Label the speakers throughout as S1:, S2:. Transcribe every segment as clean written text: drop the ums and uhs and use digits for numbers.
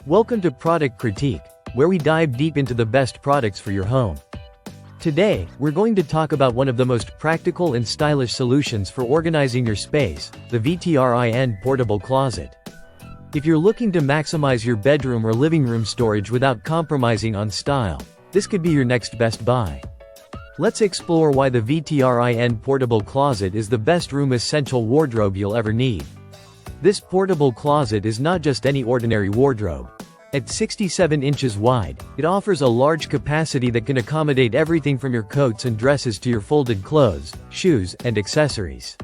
S1: Welcome to Product Critique, where we dive deep into the best products for your home. Today, we're going to talk about one of the most practical and stylish solutions for organizing your space, the VTRIN portable closet. If you're looking to maximize your bedroom or living room storage without compromising on style, this could be your next best buy. Let's explore why the VTRIN portable closet is the best room essential wardrobe you'll ever need. This portable closet is not just any ordinary wardrobe. At 67 inches wide, it offers a large capacity that can accommodate everything from your coats and dresses to your folded clothes, shoes, and accessories.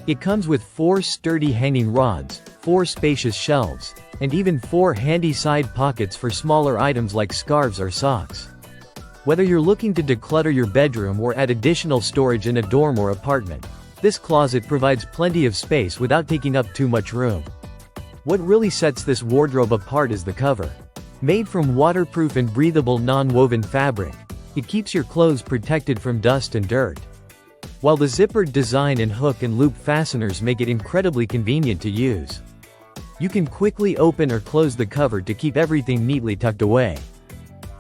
S1: It comes with 4 sturdy hanging rods, 4 spacious shelves, and even 4 handy side pockets for smaller items like scarves or socks. Whether you're looking to declutter your bedroom or add additional storage in a dorm or apartment, this closet provides plenty of space without taking up too much room. What really sets this wardrobe apart is the cover. Made from waterproof and breathable non-woven fabric, it keeps your clothes protected from dust and dirt. While the zippered design and hook and loop fasteners make it incredibly convenient to use. You can quickly open or close the cover to keep everything neatly tucked away.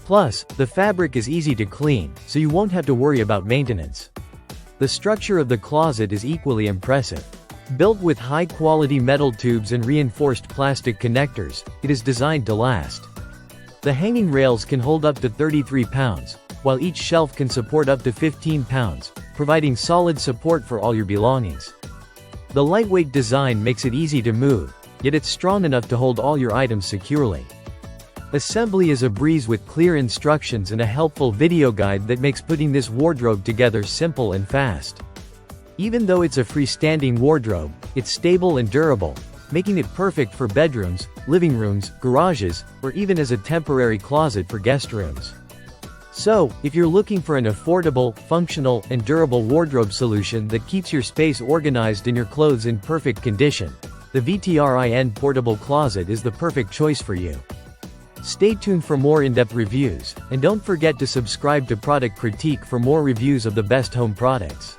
S1: Plus, the fabric is easy to clean, so you won't have to worry about maintenance. The structure of the closet is equally impressive. Built with high-quality metal tubes and reinforced plastic connectors, it is designed to last. The hanging rails can hold up to 33 pounds, while each shelf can support up to 15 pounds, providing solid support for all your belongings. The lightweight design makes it easy to move, yet it's strong enough to hold all your items securely. Assembly is a breeze with clear instructions and a helpful video guide that makes putting this wardrobe together simple and fast. Even though it's a freestanding wardrobe, it's stable and durable, making it perfect for bedrooms, living rooms, garages, or even as a temporary closet for guest rooms. So, if you're looking for an affordable, functional, and durable wardrobe solution that keeps your space organized and your clothes in perfect condition, the VTRIN portable closet is the perfect choice for you. Stay tuned for more in-depth reviews, and don't forget to subscribe to Product Critique for more reviews of the best home products.